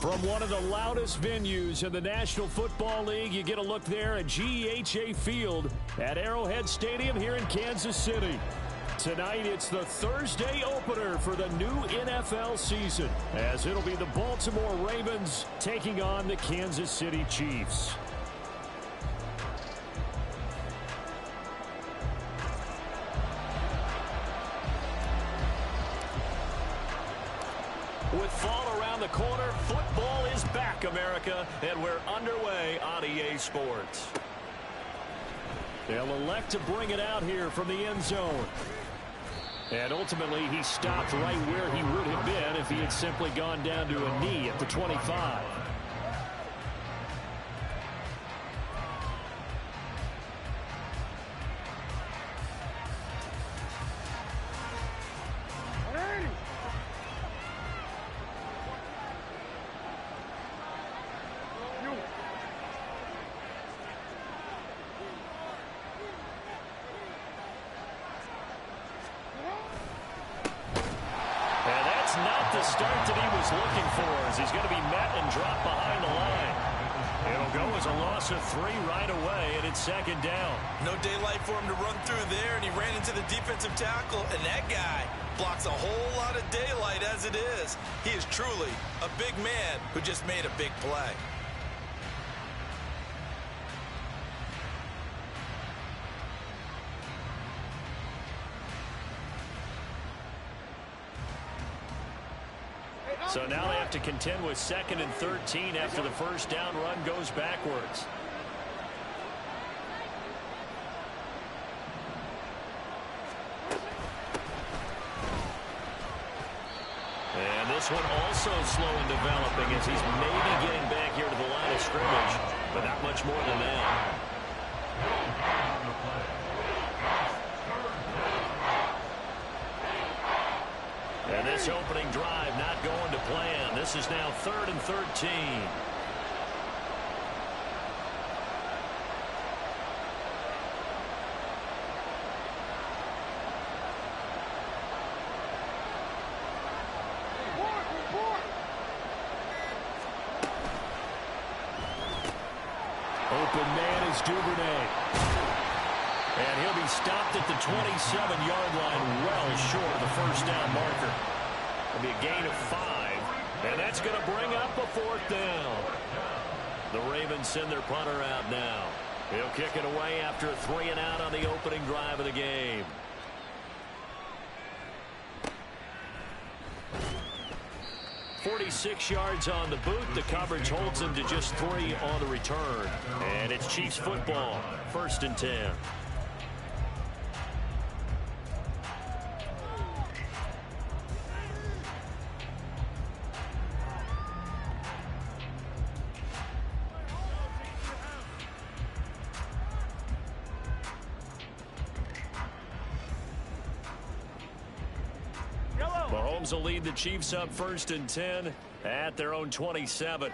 From one of the loudest venues in the National Football League, you get a look there at GEHA Field at Arrowhead Stadium here in Kansas City. Tonight, it's the Thursday opener for the new NFL season, as it'll be the Baltimore Ravens taking on the Kansas City Chiefs. With fall around the corner, football is back, America, and we're underway on EA Sports. They'll elect to bring it out here from the end zone. And ultimately, he stopped right where he would have been if he had simply gone down to a knee at the 25. Not the start that he was looking for, as he's going to be met and dropped behind the line. It'll go as a loss of 3 right away, and it's second down. No daylight for him to run through there, and he ran into the defensive tackle, and that guy blocks a whole lot of daylight as it is. He is truly a big man who just made a big play. So now they have to contend with 2nd and 13 after the first down run goes backwards. And this one also slow in developing as he's maybe getting back here to the line of scrimmage, but not much more than that. And this opening drive not going to plan. This is now 3rd and 13. open man is Duvernay. And he'll be stopped at the 27-yard line, well short of the first down marker. It'll be a gain of 5, and that's going to bring up a 4th down. The Ravens send their punter out now. He'll kick it away after a 3-and-out on the opening drive of the game. "46 yards on the boot. The coverage holds him to just 3 on the return. And it's Chiefs football, 1st and 10. Mahomes will lead the Chiefs up 1st and 10 at their own 27.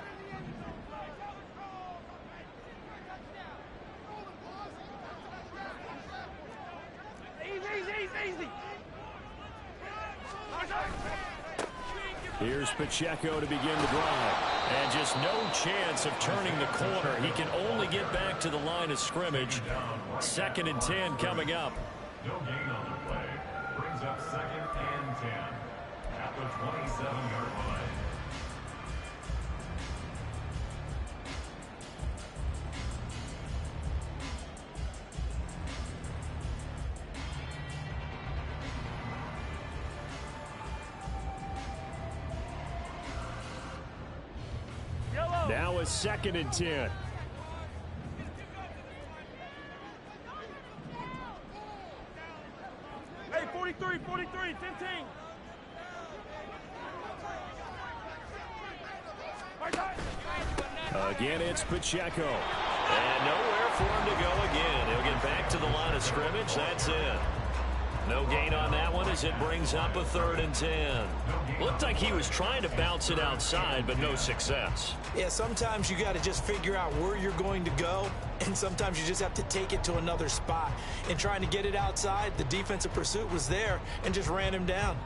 Here's Pacheco to begin the drive. And just no chance of turning the corner. He can only get back to the line of scrimmage. 2nd and 10 coming up. No gain on the play. Brings up 2nd and 10 at the 27-yard line. Now a 2nd and 10. Hey, 43, 15. Again, it's Pacheco. And nowhere for him to go again. He'll get back to the line of scrimmage. That's it. No gain on that one as it brings up a 3rd and 10. Looked like he was trying to bounce it outside, but no success. Yeah, sometimes you got to just figure out where you're going to go, and sometimes you just have to take it to another spot. In trying to get it outside, the defensive pursuit was there and just ran him down.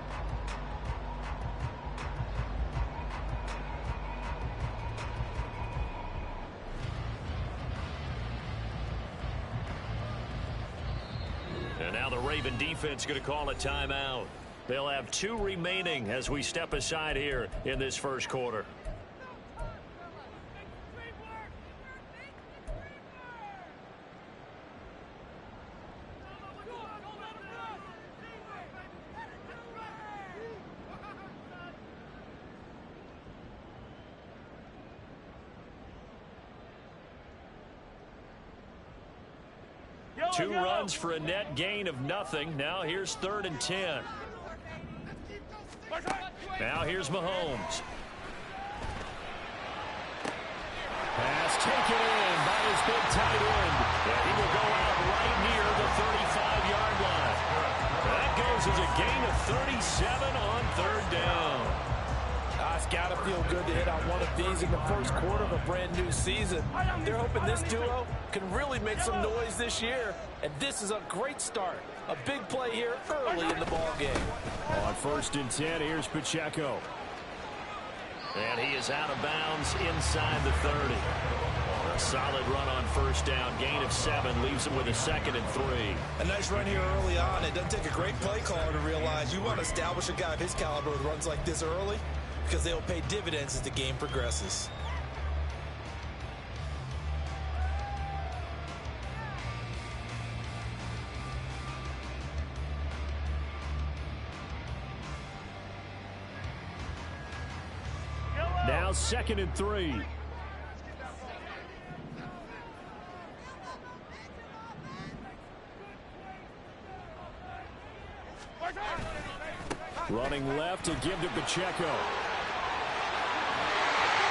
And now the Raven defense going to call a timeout. They'll have 2 remaining as we step aside here in this first quarter. Two runs for a net gain of nothing. Now here's 3rd and 10. Now here's Mahomes. Pass taken in by his big tight end. And he will go out right near the 35-yard line. That goes as a gain of 37 on 3rd down. It's got to feel good to hit on one of these in the first quarter of a brand new season. They're hoping this duo can really make some noise this year, and this is a great start. A big play here early in the ball game. On 1st and 10, here's Pacheco. And he is out of bounds inside the 30. A solid run on 1st down. Gain of 7 leaves him with a 2nd and 3. A nice run here early on. It doesn't take a great play caller to realize you want to establish a guy of his caliber with runs like this early, because they'll pay dividends as the game progresses. Now 2nd and 3. Running left to give to Pacheco.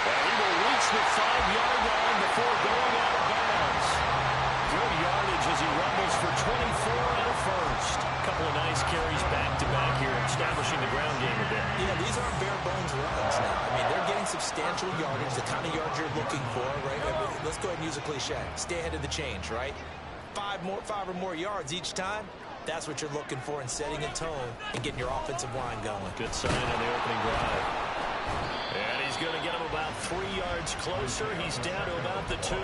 And he will reach the 5-yard line before going out of bounds. Good yardage as he rumbles for 24 and a first. A couple of nice carries back-to-back here, establishing the ground game a bit. Yeah, these aren't bare-bones runs now. I mean, they're getting substantial yardage, the kind of yards you're looking for, right? I mean, let's go ahead and use a cliche. Stay ahead of the change, right? 5 or more yards each time. That's what you're looking for in setting a tone and getting your offensive line going. Good sign on the opening drive. And he's going to get him about 3 yards closer. He's down to about the 2.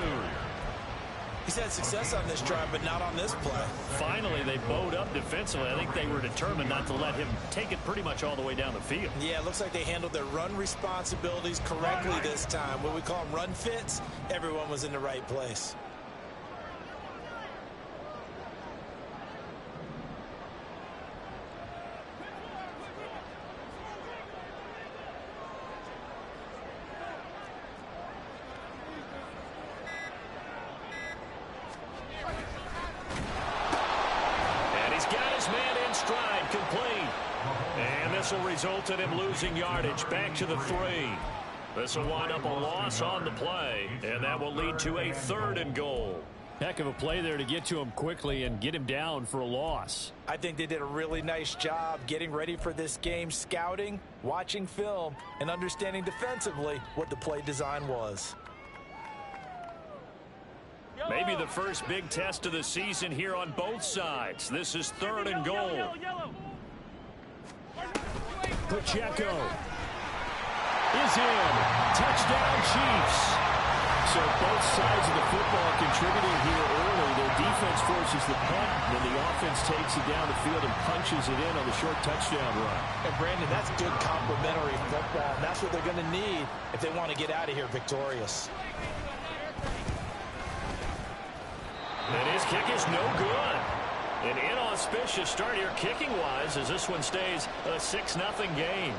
He's had success on this drive, but not on this play. Finally, they bowed up defensively. I think they were determined not to let him take it pretty much all the way down the field. Yeah, it looks like they handled their run responsibilities correctly this time. What we call them run fits, everyone was in the right place. Will result in him losing yardage back to the 3. This will wind up a loss on the play, and that will lead to a 3rd and goal. Heck of a play there to get to him quickly and get him down for a loss. I think they did a really nice job getting ready for this game, scouting, watching film, and understanding defensively what the play design was. Maybe the first big test of the season here on both sides. This is 3rd and goal. Pacheco is in. Touchdown, Chiefs. So both sides of the football contributing here early. Their defense forces the punt, then the offense takes it down the field and punches it in on the short touchdown run. And Brandon, that's good complementary football. And that's what they're going to need if they want to get out of here victorious. And his kick is no good. An inauspicious start here kicking-wise as this one stays a 6-0 game.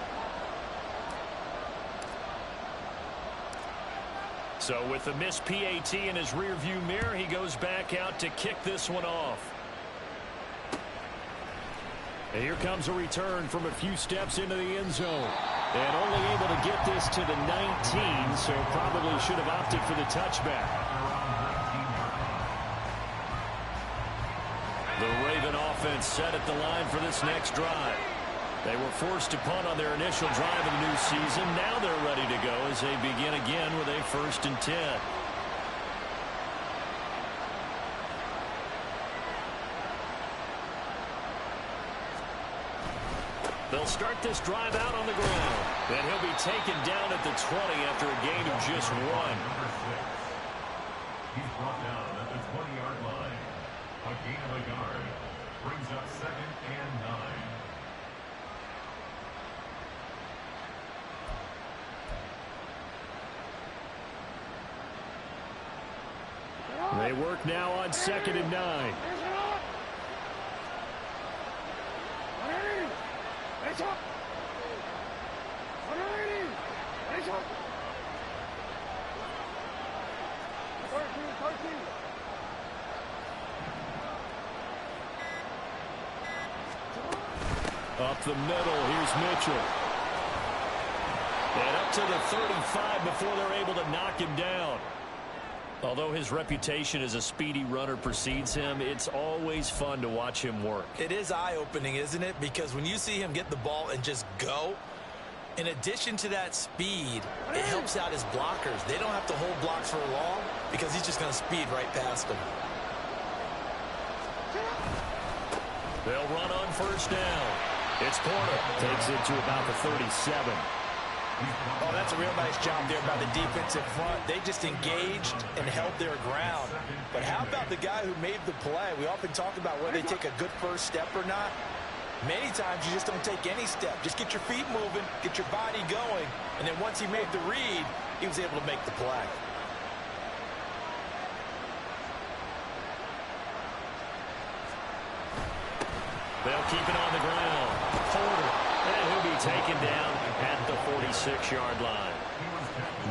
So with the missed PAT in his rearview mirror, he goes back out to kick this one off. And here comes a return from a few steps into the end zone. And only able to get this to the 19, so probably should have opted for the touchback. The Raven offense set at the line for this next drive. They were forced to punt on their initial drive of the new season. Now they're ready to go as they begin again with a 1st and 10. They'll start this drive out on the ground. And he'll be taken down at the 20 after a gain of just 1. He's brought down at the 20-yard line. A gain of a yard brings up 2nd and 9. They work now on 2nd and 9. Up the middle, here's Mitchell. And up to the 35 before they're able to knock him down. Although his reputation as a speedy runner precedes him, it's always fun to watch him work. It is eye-opening, isn't it? Because when you see him get the ball and just go, in addition to that speed, it helps out his blockers. They don't have to hold blocks for long because he's just going to speed right past them. They'll run on 1st down. It's Porter. Takes it to about the 37. Oh, that's a real nice job there by the defensive front. They just engaged and held their ground. But how about the guy who made the play? We often talk about whether they take a good first step or not. Many times you just don't take any step. Just get your feet moving, get your body going, and then once he made the read, he was able to make the play. They'll keep it on the ground. Porter, and he'll be taken down at the 46-yard line.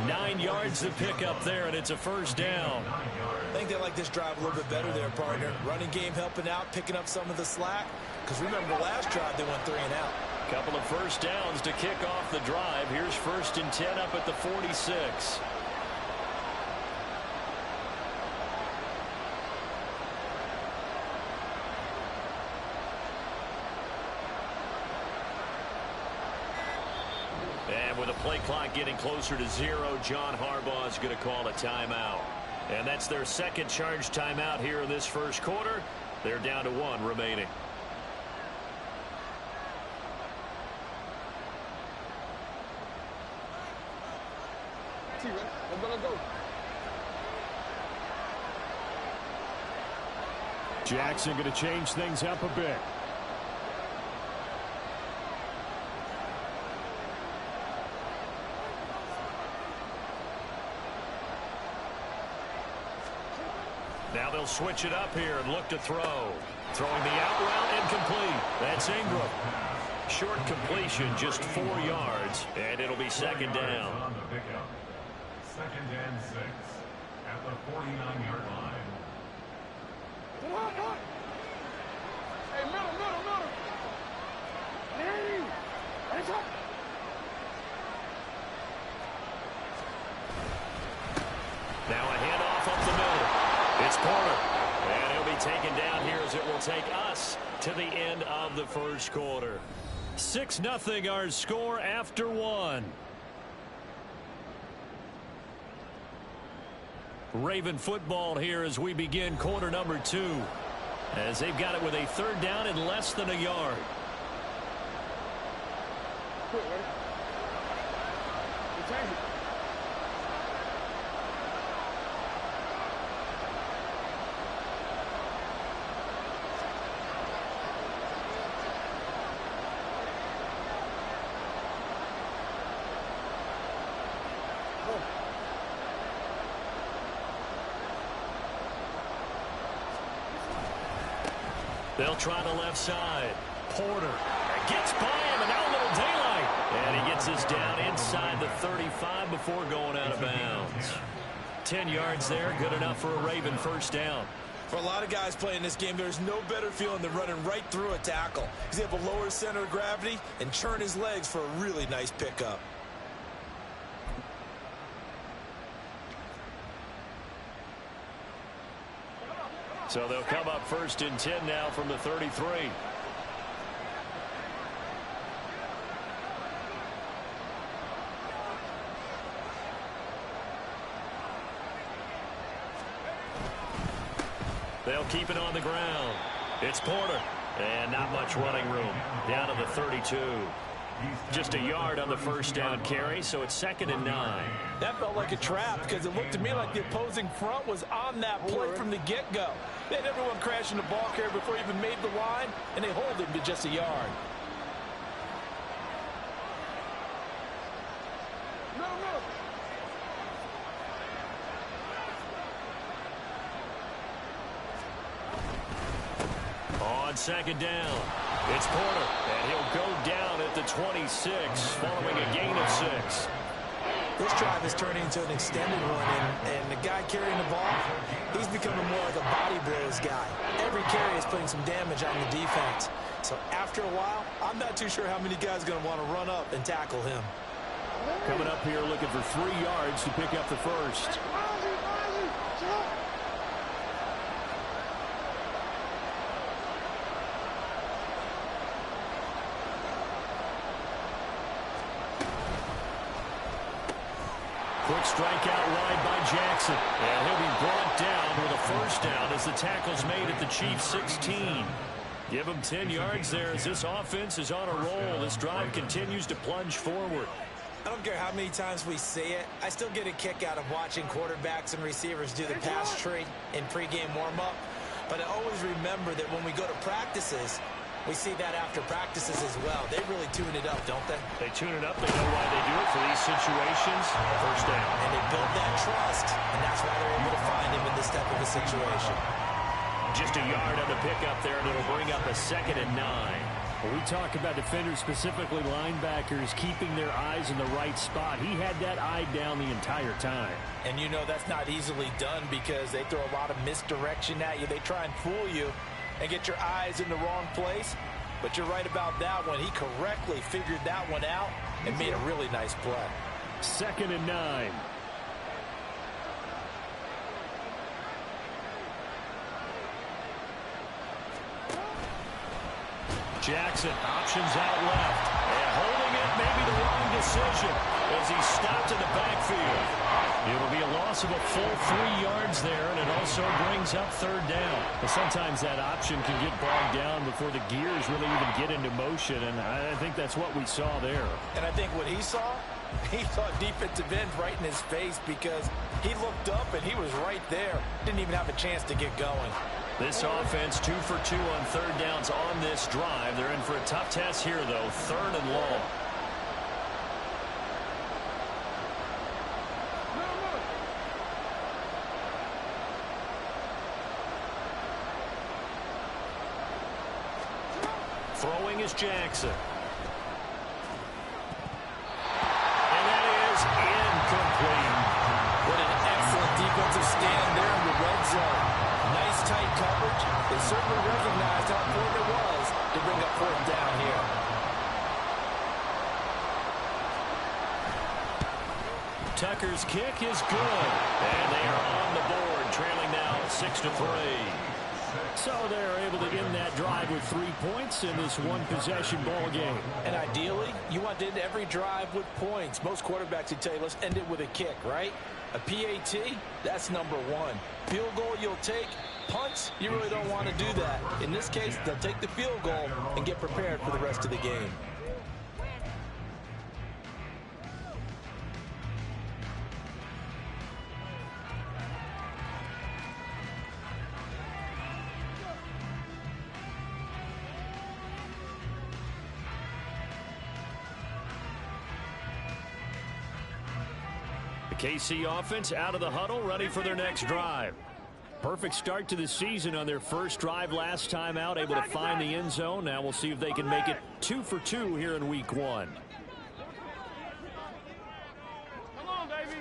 9 yards to pick up there, and it's a 1st down. I think they like this drive a little bit better there, partner. Running game helping out, picking up some of the slack. Because remember, the last drive, they went 3 and out. Couple of 1st downs to kick off the drive. Here's 1st and 10 up at the 46. And with the play clock getting closer to 0, John Harbaugh is going to call a timeout. And that's their 2nd charge timeout here in this 1st quarter. They're down to 1 remaining. Let's go. Jackson going to change things up a bit. Now they'll switch it up here and look to throw. Throwing the out route incomplete. That's Ingram. Short completion, just 4 yards, and it'll be second down. On the pickup. 2nd and 6 at the 49-yard line. Hey, middle. Hey, hands up. Now a handoff up the middle. It's Porter. And he'll be taken down here as it will take us to the end of the first quarter. 6-0 our score after 1. Raven football here as we begin quarter number 2. As they've got it with a 3rd down and less than a yard. Quick, ready? Change it. They'll try the left side. Porter gets by him, and now a little daylight. And he gets us down inside the 35 before going out of bounds. 10 yards there, good enough for a Raven first down. For a lot of guys playing this game, there's no better feeling than running right through a tackle. He's able to lower his center of gravity and churn his legs for a really nice pickup. So they'll come up 1st and 10 now from the 33. They'll keep it on the ground. It's Porter. And not much running room. Down to the 32. Just a yard on the first down carry, so it's 2nd and 9. That felt like a trap because it looked to me like the opposing front was on that play from the get-go. They had everyone crashing the ball carrier before he even made the line, and they hold him to just a yard. No. On 2nd down, it's Porter, and he'll go down at the 26, following a gain of 6. This drive is turning into an extended one, and the guy carrying the ball, he's becoming more like a body blows guy. Every carry is putting some damage on the defense. So after a while, I'm not too sure how many guys are going to want to run up and tackle him. Coming up here looking for 3 yards to pick up the first. Quick strike out wide by Jackson. And he'll be brought down with a first down as the tackle's made at the Chiefs' 16. Give him 10 yards there as this offense is on a roll. This drive continues to plunge forward. I don't care how many times we see it. I still get a kick out of watching quarterbacks and receivers do the pass tree in pregame warm-up. But I always remember that when we go to practices, we see that after practices as well. They really tune it up, don't they? They tune it up. They know why they do it for these situations. First down. And they build that trust, and that's why they're able to find him in this type of a situation. Just a yard on the pickup there, and it'll bring up a 2nd and 9. Well, we talk about defenders, specifically linebackers, keeping their eyes in the right spot. He had that eye down the entire time. And you know that's not easily done because they throw a lot of misdirection at you. They try and fool you and get your eyes in the wrong place. But you're right about that one. He correctly figured that one out and made a really nice play. 2nd and 9. Jackson options out left. And holding it, maybe the wrong decision as he stopped in the backfield. It'll be a loss of a full 3 yards there, and it also brings up 3rd down. But sometimes that option can get bogged down before the gears really even get into motion, and I think that's what we saw there. And I think what he saw defensive end right in his face because he looked up and he was right there. Didn't even have a chance to get going. This offense 2 for 2 on third downs on this drive. They're in for a tough test here, though. 3rd and long. Throwing is Jackson. And that is incomplete. What an excellent defensive stand there in the red zone. Nice tight coverage. They certainly recognized how important it was to bring up 4th down here. Tucker's kick is good. And they are on the board, trailing now 6-3. So they're able to end that drive with 3 points in this one-possession ball game. And ideally, you want to end every drive with points. Most quarterbacks would tell you, let's end it with a kick, right? A PAT, that's number 1. Field goal you'll take. Punts, you really don't want to do that. In this case, they'll take the field goal and get prepared for the rest of the game. KC offense out of the huddle, ready for their next drive. Perfect start to the season on their first drive last time out, able to find the end zone. Now we'll see if they can make it 2 for 2 here in week 1. Come on, baby.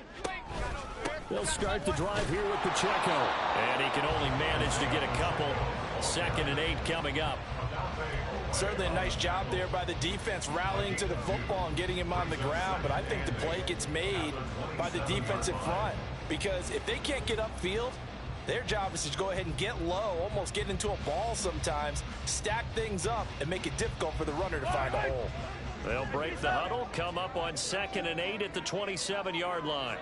They'll start the drive here with Pacheco. And he can only manage to get a couple. 2nd and 8 coming up. Certainly a nice job there by the defense rallying to the football and getting him on the ground, but I think the play gets made by the defensive front because if they can't get upfield, their job is to go ahead and get low, almost get into a ball sometimes, stack things up, and make it difficult for the runner to find a hole. They'll break the huddle, come up on 2nd and 8 at the 27-yard line.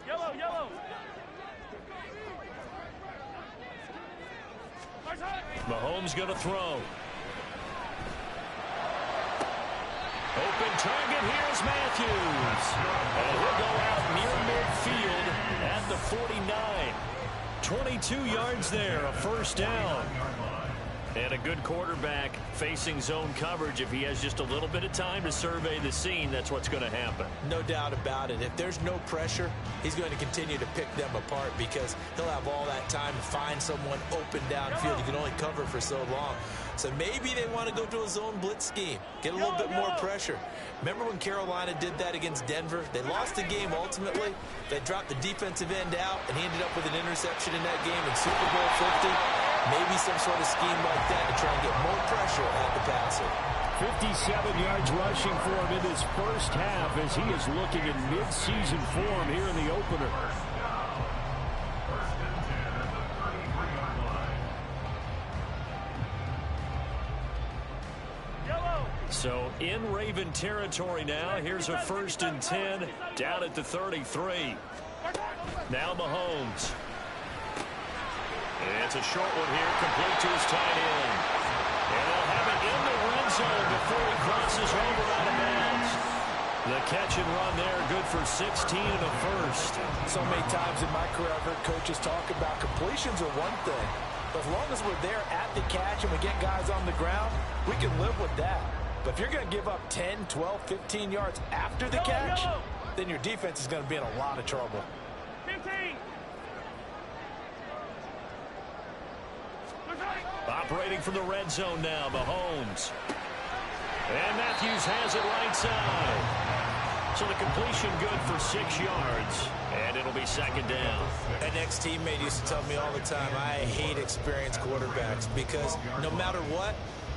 Yellow, yellow. Mahomes going to throw. Open target, here's Matthews. And he'll go out near midfield at the 49. 22 yards there, a 1st down. And a good quarterback facing zone coverage. If he has just a little bit of time to survey the scene, that's what's going to happen. No doubt about it. If there's no pressure, he's going to continue to pick them apart because he'll have all that time to find someone open downfield. You can only cover for so long. So maybe they want to go to a zone blitz scheme, get a little bit more pressure. Remember when Carolina did that against Denver? They lost the game ultimately. They dropped the defensive end out, and he ended up with an interception in that game in Super Bowl 50. Maybe some sort of scheme like that to try and get more pressure at the passer. 57 yards rushing for him in this first half as he is looking in mid-season form here in the opener. So in Raven territory now. Here's a 1st and 10 down at the 33. Now Mahomes. It's a short one here, complete to his tight end. And they'll have it in the red zone before he crosses over out of bounds. The catch and run there, good for 16 and a 1st. So many times in my career I've heard coaches talk about completions are one thing. But as long as we're there at the catch and we get guys on the ground, we can live with that. But if you're going to give up 10, 12, 15 yards after the catch, then your defense is going to be in a lot of trouble. 15. Operating from the red zone now, Mahomes. And Matthews has it right side. So the completion good for 6 yards. And it'll be 2nd down. An ex-teammate used to tell me all the time, I hate experienced quarterbacks because no matter what,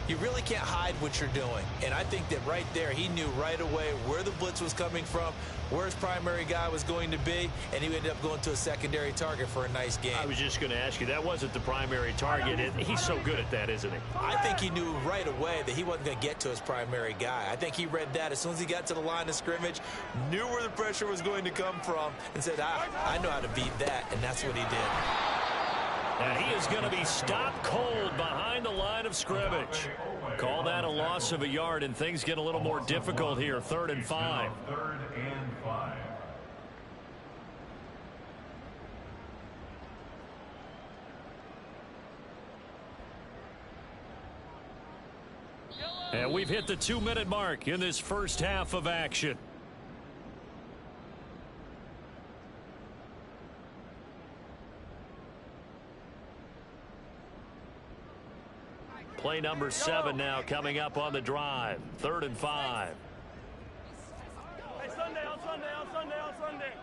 you really can't hide what you're doing. And I think that right there, he knew right away where the blitz was coming from, where his primary guy was going to be, and he ended up going to a secondary target for a nice game. I was just going to ask you, that wasn't the primary target. He's so good at that, isn't he? I think he knew right away that he wasn't going to get to his primary guy. I think he read that as soon as he got to the line of scrimmage, knew where the pressure was going to come from, and said, I know how to beat that, and that's what he did. And he is going to be stopped cold behind the line of scrimmage. Call that a loss of a yard, and things get a little more difficult here. 3rd and 5. 3rd and 5. And we've hit the 2-minute mark in this first half of action. Play number 7 now coming up on the drive. 3rd and 5. Hey, Sunday, on Sunday, on Sunday, on Sunday.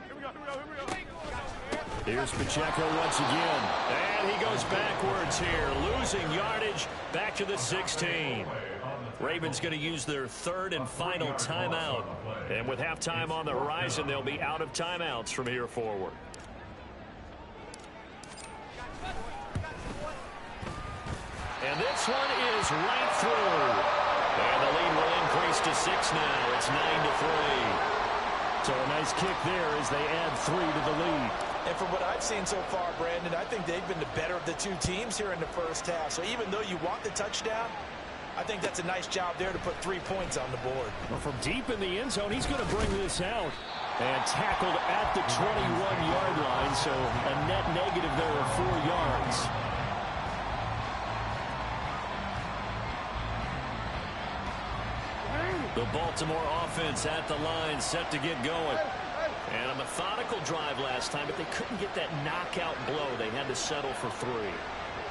Here we go, here we go, here we go. Here's Pacheco once again. And he goes backwards here, losing yardage back to the 16. Ravens going to use their 3rd and final timeout. And with halftime on the horizon, they'll be out of timeouts from here forward. And this one is right through. And the lead will increase to 6 now. It's 9-3. So a nice kick there as they add 3 to the lead. And from what I've seen so far, Brandon, I think they've been the better of the two teams here in the first half. So even though you want the touchdown, I think that's a nice job there to put 3 points on the board. Well, from deep in the end zone, he's going to bring this out. And tackled at the 21-yard line, so a net negative there of 4 yards. The Baltimore offense at the line, set to get going. And a methodical drive last time, but they couldn't get that knockout blow. They had to settle for 3.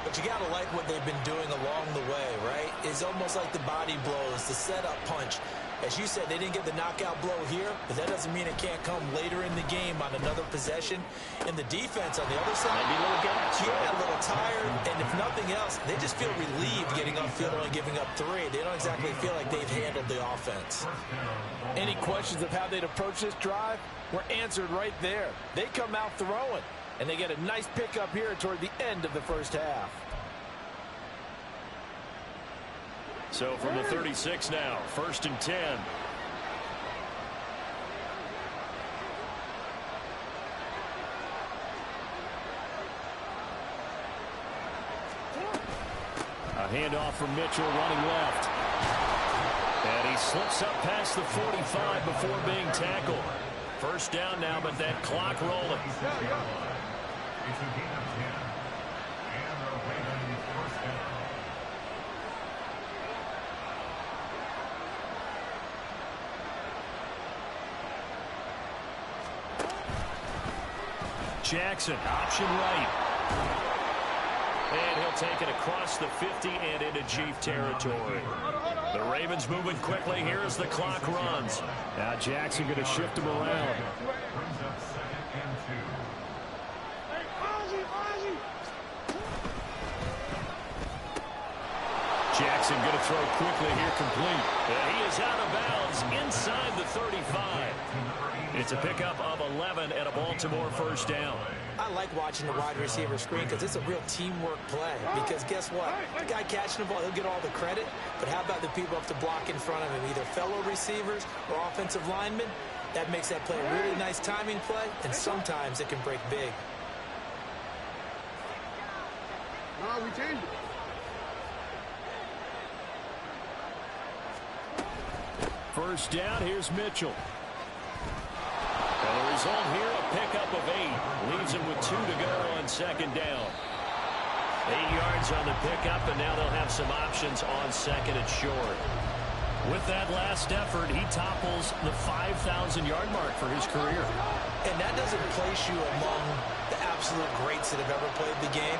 But you got to like what they've been doing along the way, right? It's almost like the body blows, the setup punch. As you said, they didn't get the knockout blow here, but that doesn't mean it can't come later in the game on another possession. And the defense on the other side, maybe a little gas, yeah, a little tired. And if nothing else, they just feel relieved getting upfield and giving up 3. They don't exactly feel like they've handled the offense. Any questions of how they'd approach this drive were answered right there. They come out throwing, and they get a nice pickup here toward the end of the first half. So from the 36 now, 1st and 10. A handoff from Mitchell running left. And he slips up past the 45 before being tackled. 1st down now, but that clock rolling. It's a gain of 10. And the Ravens first down. Jackson, option right. And he'll take it across the 50 and into Chief territory. The Ravens moving quickly here as the clock runs. Now Jackson going to shift him around. Brings up 2nd and 2. Jackson going to throw quickly here, complete. And he is out of bounds inside the 35. It's a pickup of 11 and a Baltimore 1st down. I like watching the wide receiver screen because it's a real teamwork play. Because guess what? The guy catching the ball, he'll get all the credit. But how about the people up to block in front of him, either fellow receivers or offensive linemen? That makes that play a really nice timing play, and sometimes it can break big. No, we changed it. First down, here's Mitchell. And the result here, a pickup of 8. Leaves him with 2 to go on 2nd down. 8 yards on the pickup, and now they'll have some options on 2nd and short. With that last effort, he topples the 5,000-yard mark for his career. And that doesn't place you among the absolute greats that have ever played the game.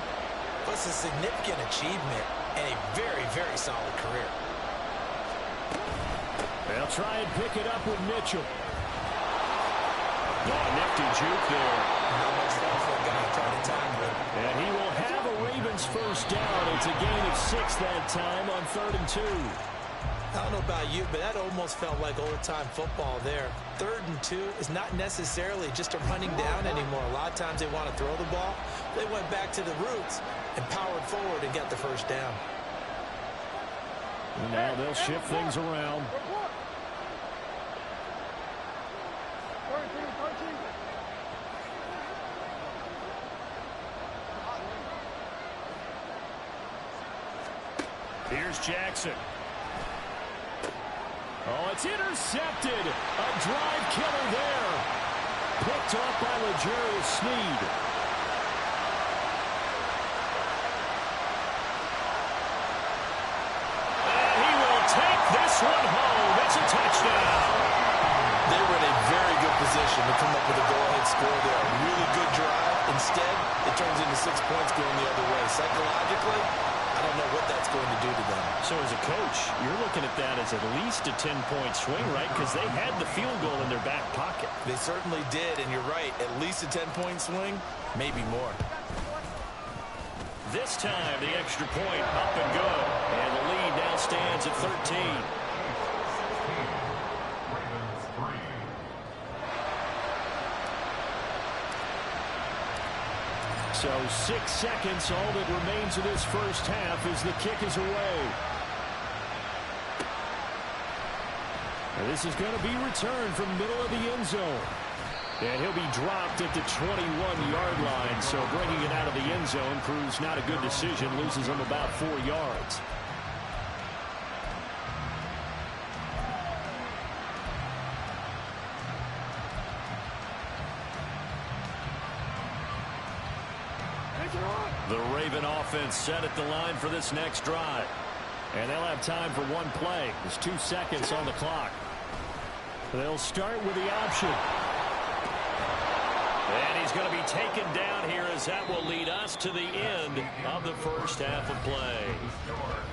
But it's a significant achievement and a very, very solid career. They'll try and pick it up with Mitchell. Oh, nifty juke there. Not much fun for a guy trying to tackle it. And he will have a Ravens 1st down. It's a gain of 6 that time on 3rd and 2. I don't know about you, but that almost felt like old-time football there. 3rd and 2 is not necessarily just a running down anymore. A lot of times they want to throw the ball. They went back to the roots and powered forward and got the 1st down. And now they'll shift things around. Here's Jackson. Oh, it's intercepted. A drive killer there. Picked off by L'Jarius Sneed. one home. It's a touchdown. They were in a very good position to come up with a go-ahead score there. A really good drive. Instead, it turns into 6 points going the other way. Psychologically, I don't know what that's going to do to them. So as a coach, you're looking at that as at least a 10-point swing, right? Because they had the field goal in their back pocket. They certainly did, and you're right. At least a 10-point swing, maybe more. This time, the extra point up and good. And the lead now stands at 13. So 6 seconds, all that remains of this first half as the kick is away. And this is going to be returned from the middle of the end zone. And he'll be dropped at the 21-yard line. So bringing it out of the end zone proves not a good decision. Loses him about 4 yards. The Raven offense set at the line for this next drive. And they'll have time for one play. There's 2 seconds on the clock. They'll start with the option. And he's going to be taken down here as that will lead us to the end of the first half of play.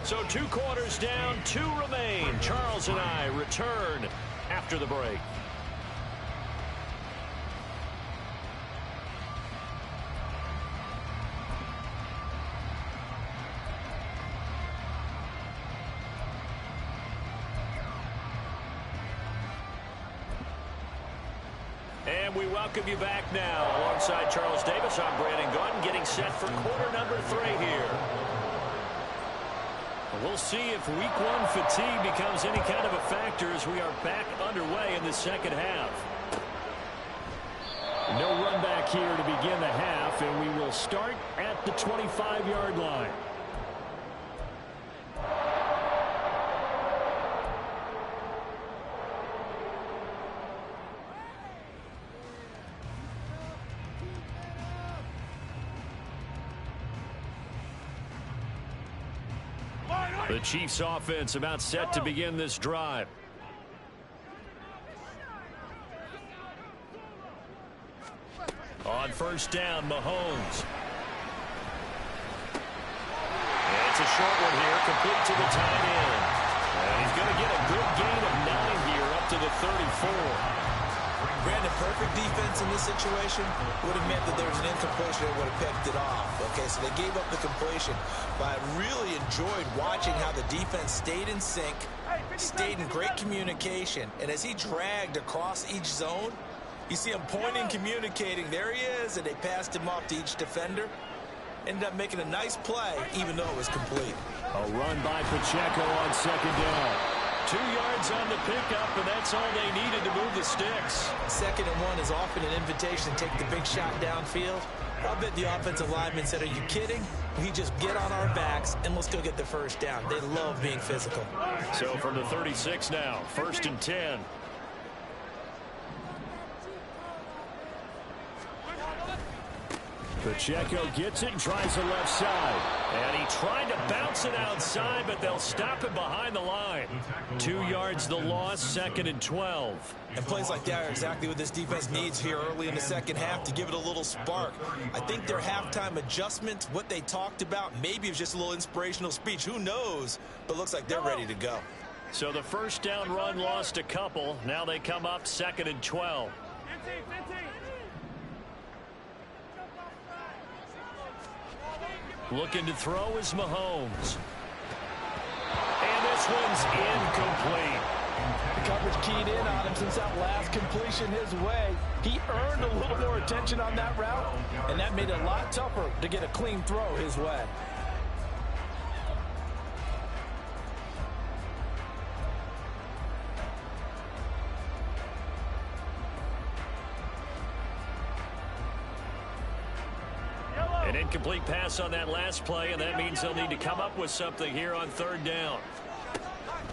So 2 quarters down, 2 remain. Charles and I return after the break. And we welcome you back now. Alongside Charles Davis, I'm Brandon Gordon, getting set for quarter number 3 here. We'll see if week 1 fatigue becomes any kind of a factor as we are back underway in the second half. No run back here to begin the half, and we will start at the 25-yard line. The Chiefs offense about set to begin this drive. On first down, Mahomes. And it's a short one here, complete to the tight end. And he's going to get a good gain of 9 here up to the 34. Brandon, perfect defense in this situation would have meant that there was an incompletion that would have picked it off. Okay, so they gave up the completion. But I really enjoyed watching how the defense stayed in sync, stayed in great communication. And as he dragged across each zone, you see him pointing, communicating. There he is, and they passed him off to each defender. Ended up making a nice play, even though it was complete. A run by Pacheco on second down. 2 yards on the pickup, and that's all they needed to move the sticks. 2nd and 1 is often an invitation to take the big shot downfield. I bet the offensive lineman said, are you kidding? We just get on our backs, and let's go get the first down. They love being physical. So from the 36 now, 1st and 10. Pacheco gets it and tries the left side. And he tried to bounce it outside, but they'll stop it behind the line. 2 yards the loss, 2nd and 12. And plays like that are exactly what this defense needs here early in the second half to give it a little spark. I think their halftime adjustment, what they talked about, maybe it was just a little inspirational speech. Who knows? But looks like they're ready to go. So the first down run lost a couple. Now they come up 2nd and 12. Looking to throw is Mahomes. And this one's incomplete. The coverage keyed in on him since that last completion his way. He earned a little more attention on that route, and that made it a lot tougher to get a clean throw his way. An incomplete pass on that last play, and that means they'll need to come up with something here on 3rd down.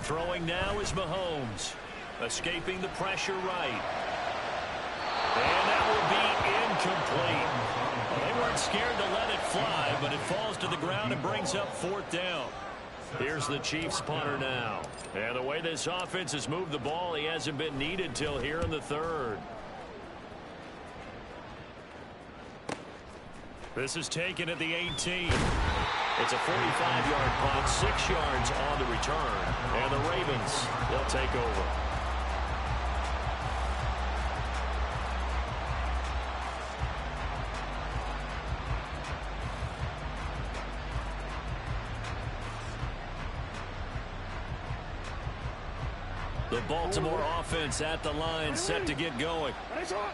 Throwing now is Mahomes. Escaping the pressure right. And that will be incomplete. Well, they weren't scared to let it fly, but it falls to the ground and brings up 4th down. Here's the Chiefs punter now. And the way this offense has moved the ball, he hasn't been needed till here in the third. This is taken at the 18. It's a 45-yard punt, 6 yards on the return. And the Ravens, they'll take over. The Baltimore offense at the line, set to get going.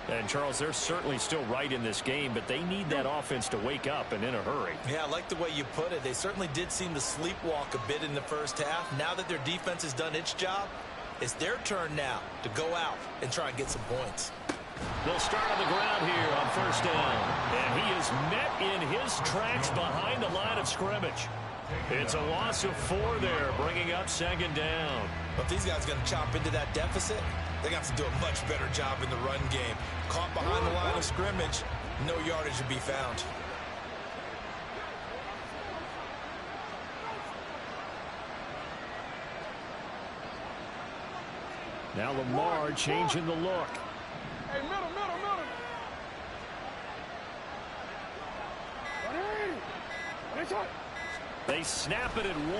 And, Charles, they're certainly still right in this game, but they need that offense to wake up and in a hurry. Yeah, I like the way you put it. They certainly did seem to sleepwalk a bit in the first half. Now that their defense has done its job, it's their turn now to go out and try and get some points. They'll start on the ground here on first down. And he is met in his tracks behind the line of scrimmage. It's a loss of 4 there, bringing up second down. But if these guys are going to chop into that deficit, they're going to have to do a much better job in the run game. Caught behind the line of scrimmage, no yardage to be found. Now Lamar changing the look. Hey, middle. They snap it at 1.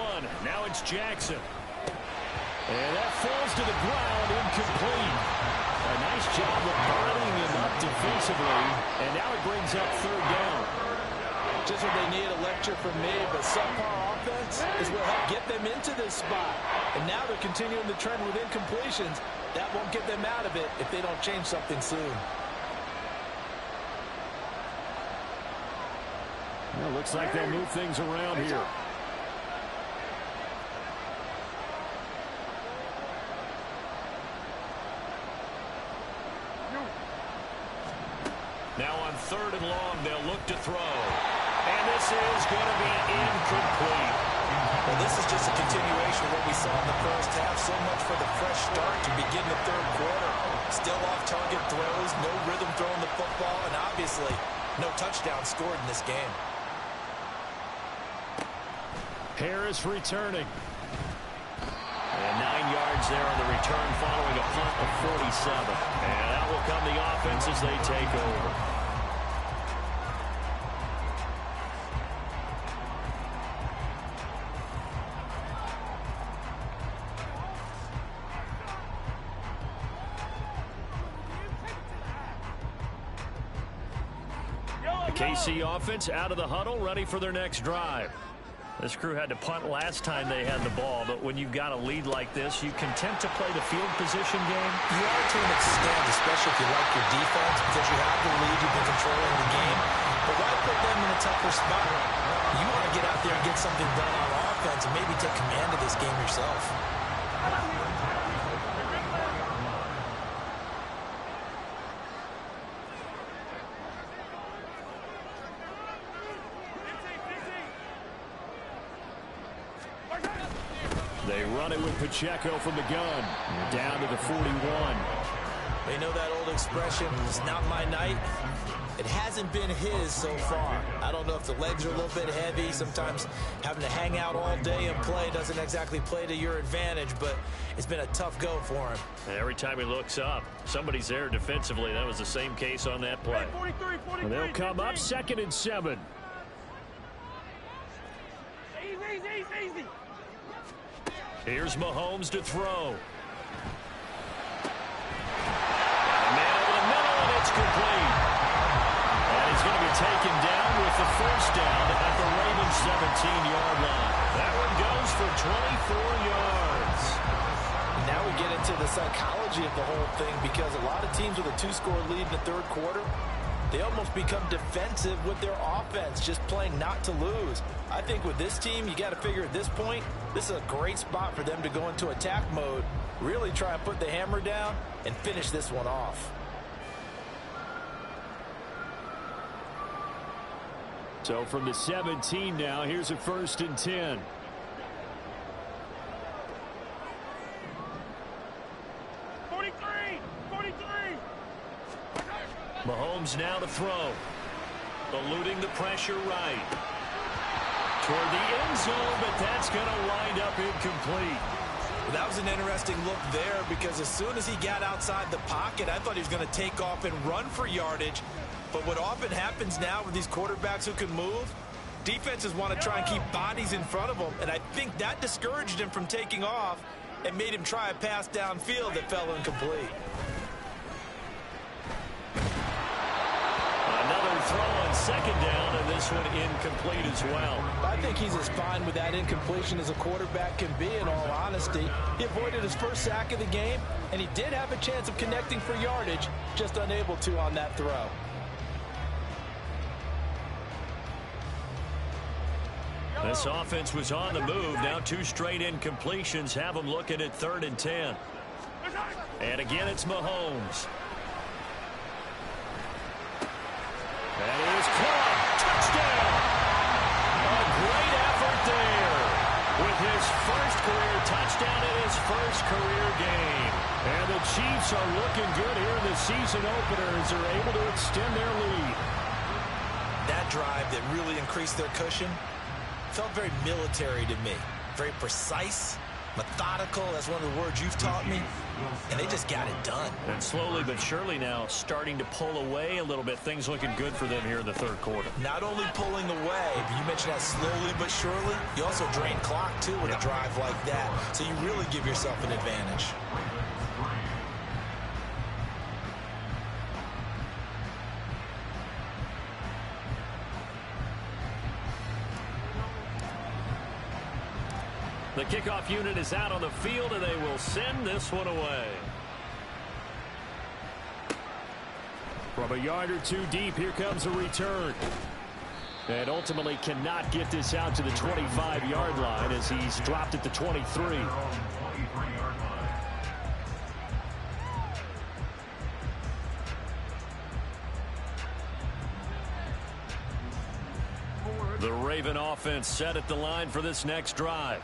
Now it's Jackson. And that falls to the ground, incomplete. A nice job of burning him up defensively. And now it brings up third down. Just what they need, a lecture from me, but subpar offense is what helped get them into this spot. And now they're continuing the trend with incompletions. That won't get them out of it if they don't change something soon. Well, looks like they'll move things around here. Now on third and long, they'll look to throw. And this is going to be incomplete. Well, this is just a continuation of what we saw in the first half. So much for the fresh start to begin the third quarter. Still off-target throws, no rhythm throwing the football, and obviously no touchdown scored in this game. Harris returning. And 9 yards there on the return following a punt of 47. And that will come the offense as they take over. The KC offense out of the huddle, ready for their next drive. This crew had to punt last time they had the ball, but when you've got a lead like this, you content to play the field position game? You are to an extent, especially if you like your defense, because you have the lead, you've been controlling the game. But why put them in a tougher spot? You want to get out there and get something done on offense and maybe take command of this game yourself. They run it with Pacheco from the gun. Down to the 41. They know that old expression, it's not my night. It hasn't been his so far. I don't know if the legs are a little bit heavy. Sometimes having to hang out all day and play doesn't exactly play to your advantage, but it's been a tough go for him. Every time he looks up, somebody's there defensively. That was the same case on that play. 43, And they'll come up 2nd and 7. Easy. Here's Mahomes to throw. Man over the middle, and it's complete. And he's going to be taken down with the first down at the Ravens' 17-yard line. That one goes for 24 yards. Now we get into the psychology of the whole thing, because a lot of teams with a 2-score lead in the third quarter, they almost become defensive with their offense, just playing not to lose. I think with this team, you got to figure at this point, this is a great spot for them to go into attack mode, really try and put the hammer down and finish this one off. So from the 17 now, here's a 1st and 10. Mahomes now to throw. Eluding the pressure right. toward the end zone, but that's going to wind up incomplete. That was an interesting look there because as soon as he got outside the pocket, I thought he was going to take off and run for yardage. But what often happens now with these quarterbacks who can move, defenses want to try and keep bodies in front of them, and I think that discouraged him from taking off and made him try a pass downfield that fell incomplete. Another throw on second down, and this one incomplete as well. I think he's as fine with that incompletion as a quarterback can be, in all honesty. He avoided his first sack of the game, and he did have a chance of connecting for yardage, just unable to on that throw. This offense was on the move. Now 2 straight incompletions have them looking at 3rd and 10. And again, it's Mahomes. That is caught. Touchdown. A great effort there with his first career touchdown in his first career game. And the Chiefs are looking good here in the season opener as they're able to extend their lead. That drive that really increased their cushion felt very military to me. Very precise, methodical. That's one of the words you've taught me. And they just got it done. And slowly but surely now starting to pull away a little bit. Things looking good for them here in the 3rd quarter. Not only pulling away, but you mentioned that slowly but surely. You also drain clock, too, with a drive like that. So you really give yourself an advantage. The kickoff unit is out on the field, and they will send this one away. From a yard or 2 deep, here comes a return. And ultimately cannot get this out to the 25-yard line as he's dropped at the 23. The Raven offense set at the line for this next drive.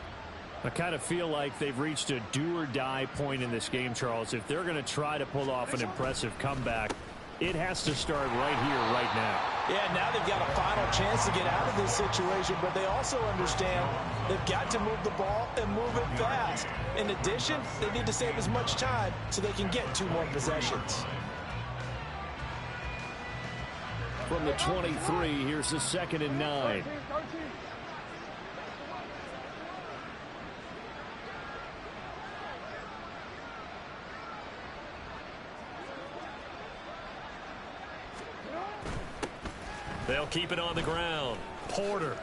I kind of feel like they've reached a do-or-die point in this game, Charles. If they're going to try to pull off an impressive comeback, it has to start right here, right now. Yeah, now they've got a final chance to get out of this situation, but they also understand they've got to move the ball and move it fast. In addition, they need to save as much time so they can get 2 more possessions. From the 23, here's the 2nd and 9. They'll keep it on the ground. Porter.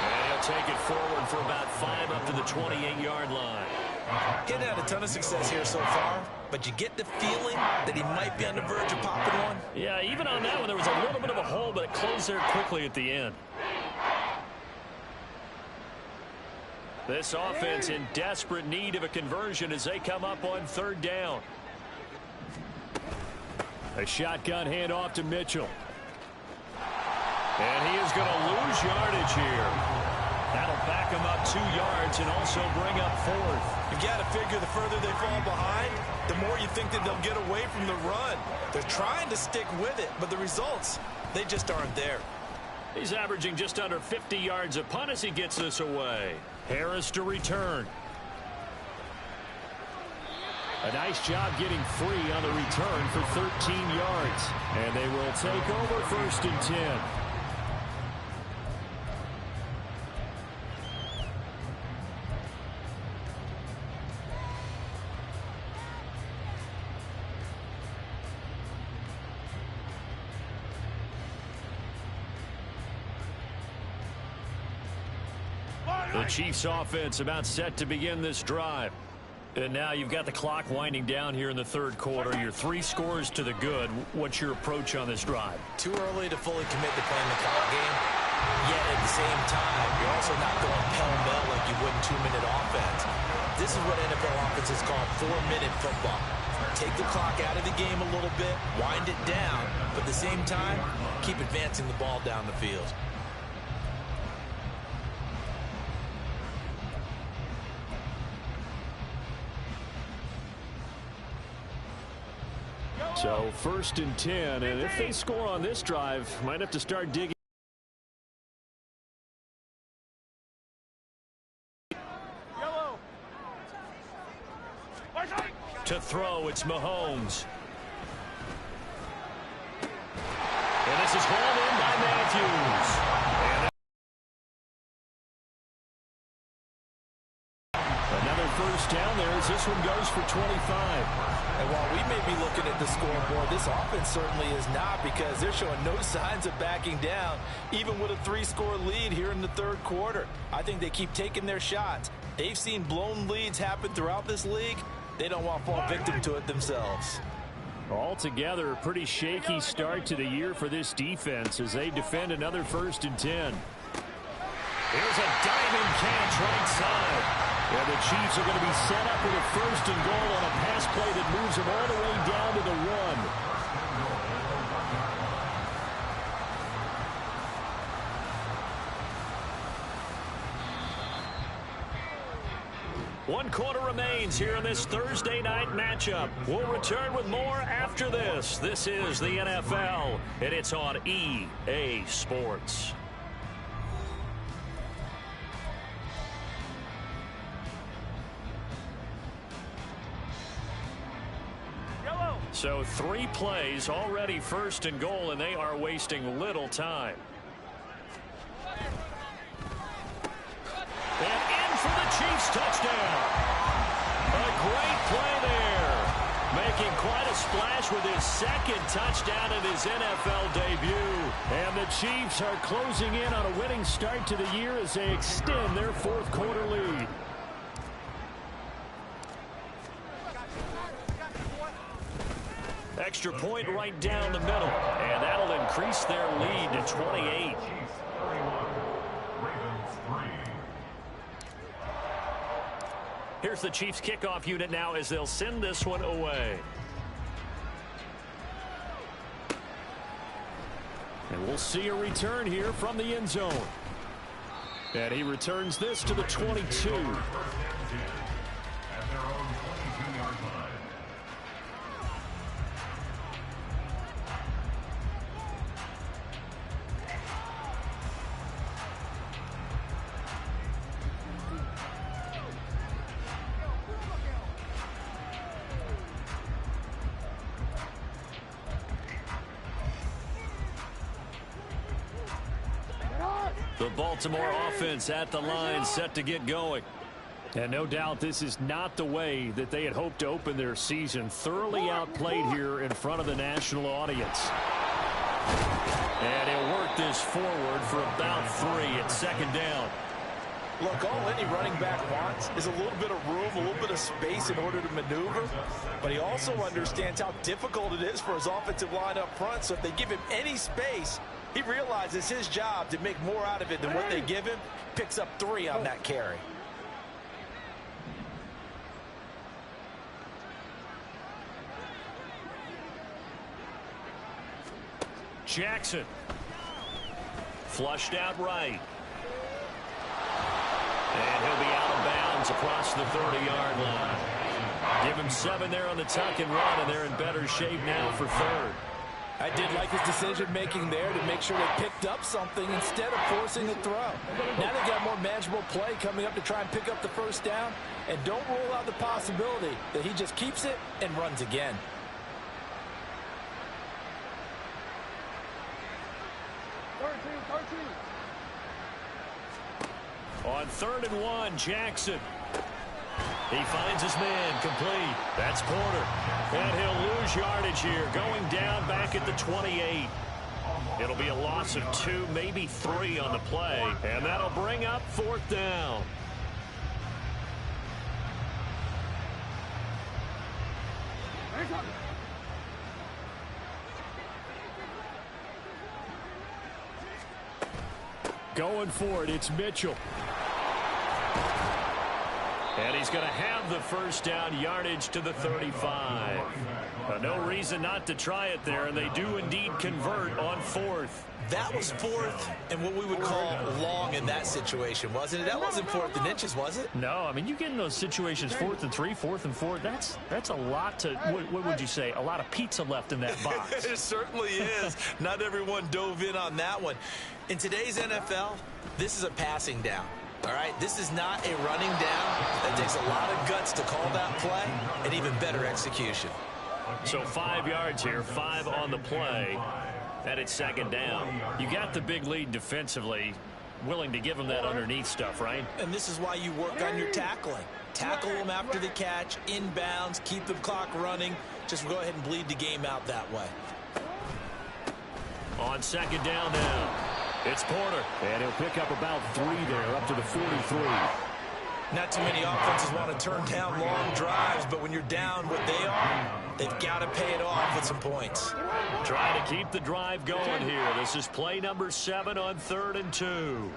And he'll take it forward for about 5 up to the 28-yard line. Getting had a ton of success here so far, but you get the feeling that he might be on the verge of popping one. Yeah, even on that one, there was a little bit of a hole, but it closed there quickly at the end. This offense in desperate need of a conversion as they come up on 3rd down. A shotgun handoff to Mitchell. And he is going to lose yardage here. That'll back him up 2 yards and also bring up 4th. You've got to figure the further they fall behind, the more you think that they'll get away from the run. They're trying to stick with it, but the results, they just aren't there. He's averaging just under 50 yards a punt as he gets this away. Harris to return. A nice job getting free on the return for 13 yards. And they will take over 1st and 10. The Chiefs offense about set to begin this drive. And now you've got the clock winding down here in the 3rd quarter. Your 3 scores to the good. What's your approach on this drive? Too early to fully commit to playing the clock game. Yet at the same time, you're also not going pell-mell like you would in 2-minute offense. This is what NFL offenses call 4-minute football. Take the clock out of the game a little bit, wind it down, but at the same time, keep advancing the ball down the field. So 1st and 10, and if they score on this drive, might have to start digging. To throw, it's Mahomes. And this is hauled in by Matthews. And another first down there as this one goes for 25. And while we may be looking at the scoreboard, this offense certainly is not, because they're showing no signs of backing down, even with a 3-score lead here in the third quarter. I think they keep taking their shots. They've seen blown leads happen throughout this league. They don't want to fall victim to it themselves. Altogether, a pretty shaky start to the year for this defense as they defend another 1st and 10. Here's a diving catch right side. And the Chiefs are going to be set up with a 1st and goal on a pass play that moves them all the way down to the 1. 1 quarter remains here in this Thursday night matchup. We'll return with more after this. This is the NFL, and it's on EA Sports. So 3 plays already 1st and goal, and they are wasting little time. And in for the Chiefs touchdown. A great play there. Making quite a splash with his 2nd touchdown in his NFL debut. And the Chiefs are closing in on a winning start to the year as they extend their 4th quarter lead. Extra point right down the middle, and that'll increase their lead to 28. Here's the Chiefs kickoff unit now as they'll send this one away. And we'll see a return here from the end zone. And he returns this to the 22. The Baltimore offense at the line, set to get going. And no doubt this is not the way that they had hoped to open their season. Thoroughly outplayed here in front of the national audience. And he'll work this forward for about 3 at 2nd down. Look, all any running back wants is a little bit of room, a little bit of space in order to maneuver. But he also understands how difficult it is for his offensive line up front. So if they give him any space, he realizes his job to make more out of it than what they give him. Picks up 3 on that carry. Jackson. Flushed out right. And he'll be out of bounds across the 30-yard line. Give him 7 there on the tuck and run, and they're in better shape now for 3rd. I did like his decision-making there to make sure they picked up something instead of forcing a throw. Now they got more manageable play coming up to try and pick up the 1st down, and don't rule out the possibility that he just keeps it and runs again. On 3rd and 1, Jackson. He finds his man complete. That's Porter. And he'll lose yardage here, going down back at the 28. It'll be a loss of 2, maybe 3 on the play. And that'll bring up 4th down. Going for it, it's Mitchell. And he's going to have the 1st down, yardage to the 35. No reason not to try it there, and they do indeed convert on 4th. That was 4th and what we would call long in that situation, wasn't it? That wasn't 4th and inches, was it? No, I mean, you get in those situations 4th and 3, 4th and 4. That's a lot to, what would you say, a lot of pizza left in that box. It certainly is. Not everyone dove in on that one. In today's NFL, this is a passing down. All right, this is not a running down. That takes a lot of guts to call that play and even better execution. So 5 yards here, 5 on the play, and it's second down. You got the big lead defensively, willing to give them that underneath stuff, right? And this is why you work on your tackling. Tackle them after the catch, inbounds, keep the clock running. Just go ahead and bleed the game out that way. On second down now, it's Porter, and he'll pick up about 3 there, up to the 43. Not too many offenses want to turn down long drives, but when you're down what they are, they've got to pay it off with some points. Trying to keep the drive going here. This is play number 7 on 3rd and 2.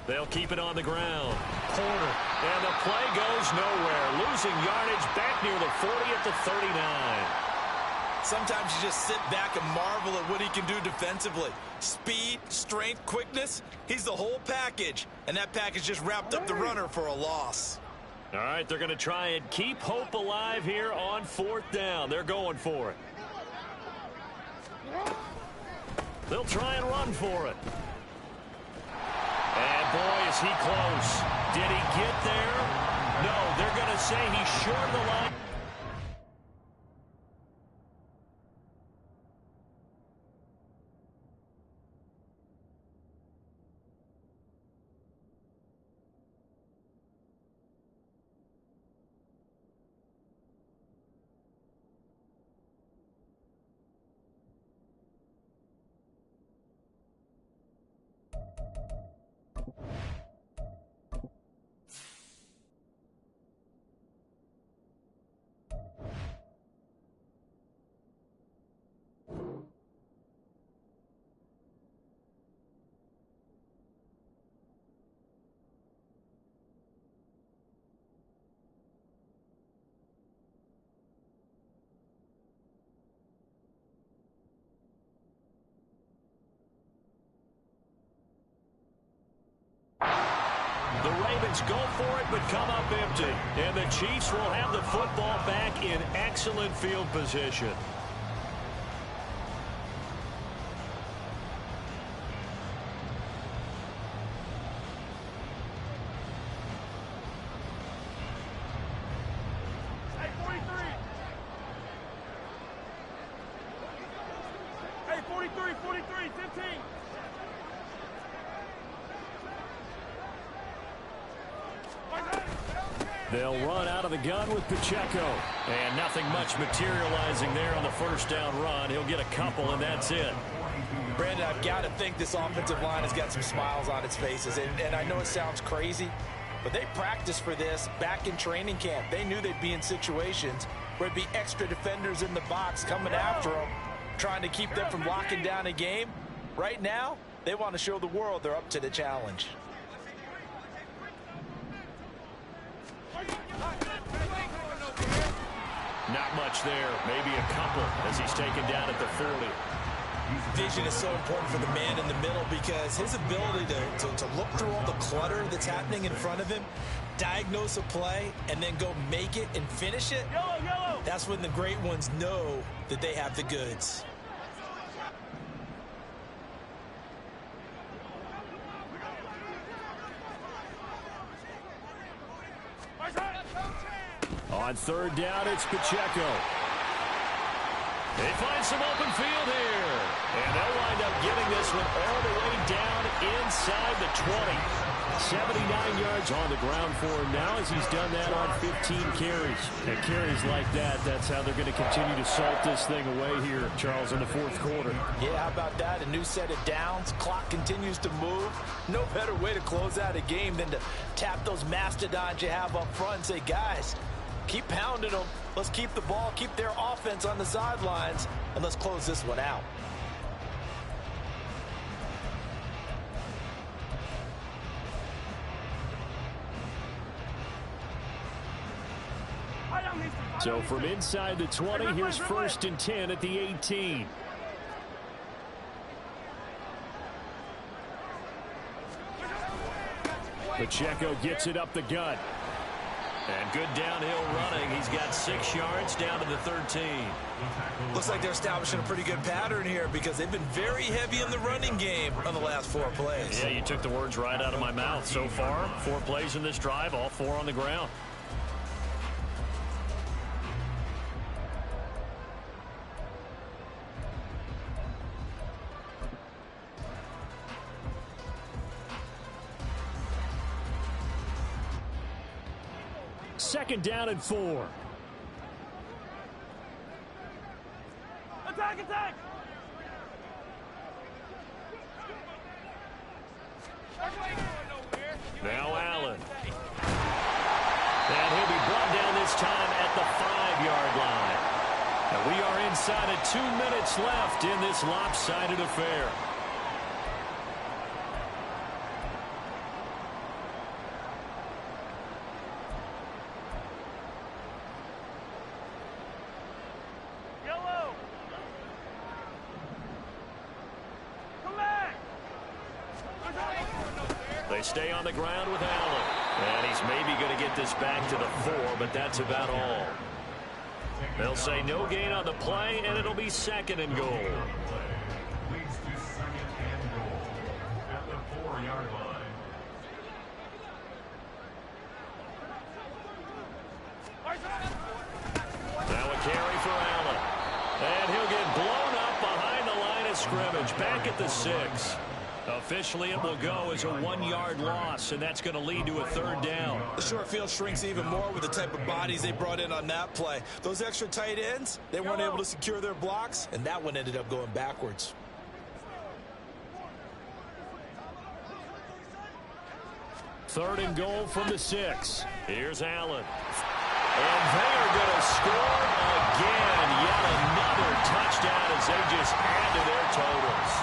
They'll keep it on the ground. Porter, and the play goes nowhere. Losing yardage back near the 40 at the 39. Sometimes you just sit back and marvel at what he can do defensively. Speed, strength, quickness, he's the whole package. And that package just wrapped up the runner for a loss. All right, they're going to try and keep hope alive here on 4th down. They're going for it. They'll try and run for it. And boy, is he close. Did he get there? No, they're going to say he's short of the line. The Ravens go for it, but come up empty. And the Chiefs will have the football back in excellent field position. Hey, 43. Hey, 43, 15. They'll run out of the gun with Pacheco. And nothing much materializing there on the first down run. He'll get a couple, and that's it. Brandon, I've got to think this offensive line has got some smiles on its faces. And I know it sounds crazy, but they practiced for this back in training camp. They knew they'd be in situations where there'd be extra defenders in the box coming after them, trying to keep them from locking down a game. Right now, they want to show the world they're up to the challenge. Not much there. Maybe a couple as he's taken down at the 40. Vision is so important for the man in the middle because his ability to look through all the clutter that's happening in front of him, diagnose a play, and then go make it and finish it, that's when the great ones know that they have the goods. On 3rd down, it's Pacheco. They find some open field here. And they'll wind up getting this one all the way down inside the 20. 79 yards on the ground for him now as he's done that on 15 carries. And carries like that, that's how they're going to continue to salt this thing away here, Charles, in the 4th quarter. Yeah, how about that? A new set of downs. Clock continues to move. No better way to close out a game than to tap those mastodons you have up front and say, guys, keep pounding them. Let's keep the ball, keep their offense on the sidelines, and let's close this one out. So from inside the 20, here's 1st and 10 at the 18. Pacheco gets it up the gut. And good downhill running. He's got 6 yards down to the 13. Looks like they're establishing a pretty good pattern here because they've been very heavy in the running game on the last 4 plays. Yeah, you took the words right out of my mouth. So far, 4 plays in this drive, all 4 on the ground. Second down and 4. Attack, attack! Now Allen. And he'll be brought down this time at the 5-yard line. And we are inside of 2 minutes left in this lopsided affair. They stay on the ground with Allen. And he's maybe going to get this back to the 4, but that's about all. They'll say no gain on the play, and it'll be second and goal. Leads to second and goal at the 4-yard line. Now a carry for Allen. And he'll get blown up behind the line of scrimmage. Back at the 6. Officially, it will go as a 1-yard loss, and that's going to lead to a 3rd down. The short field shrinks even more with the type of bodies they brought in on that play. Those extra tight ends, they weren't able to secure their blocks, and that one ended up going backwards. Third and goal from the 6. Here's Allen. And they are going to score again. Yet another touchdown as they just add to their totals.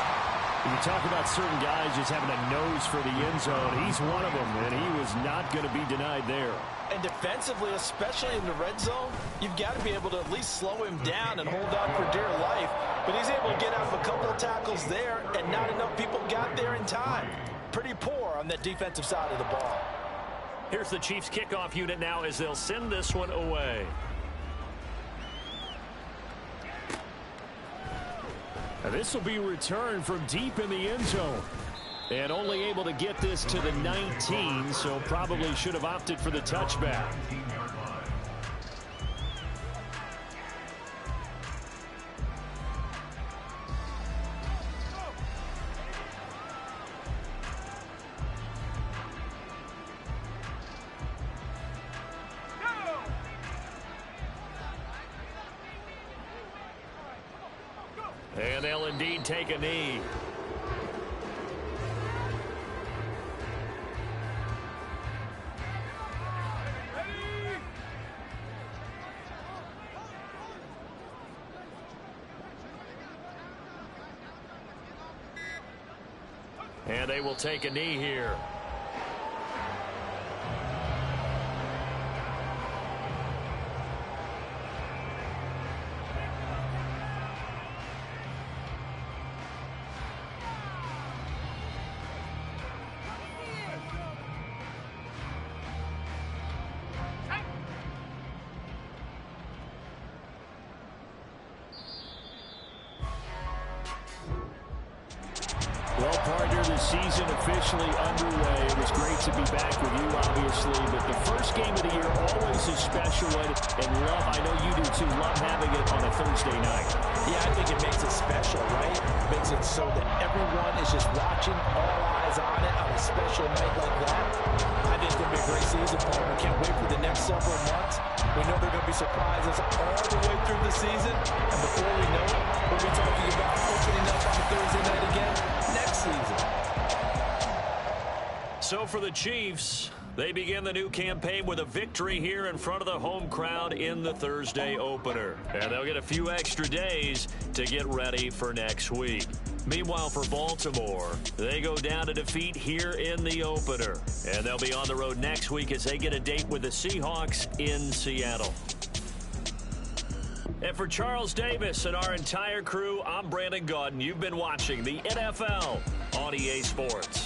When you talk about certain guys just having a nose for the end zone, he's one of them, and he was not going to be denied there. And defensively, especially in the red zone, you've got to be able to at least slow him down and hold on for dear life. But he's able to get out of a couple of tackles there, and not enough people got there in time. Pretty poor on that defensive side of the ball. Here's the Chiefs kickoff unit now as they'll send this one away. And this will be returned from deep in the end zone. And only able to get this to the 19, so probably should have opted for the touchback. And they'll indeed take a knee. And they will take a knee here. Well, partner, the season officially underway. It was great to be back with you, obviously, but the first game of the year always a special one. And love, I know you do too, love having it on a Thursday night. Yeah, I think it makes it special, right? It makes it so that everyone is just watching, all eyes on it on a special night like that. I think it's going to be a great season, Paul. We can't wait for the next several months. We know there are going to be surprises all the way through the season. And before we know it, we'll be talking about opening up on a Thursday night again next season. So for the Chiefs, they begin the new campaign with a victory here in front of the home crowd in the Thursday opener. And they'll get a few extra days to get ready for next week. Meanwhile, for Baltimore, they go down to defeat here in the opener. And they'll be on the road next week as they get a date with the Seahawks in Seattle. And for Charles Davis and our entire crew, I'm Brandon Gaudin. You've been watching the NFL on EA Sports.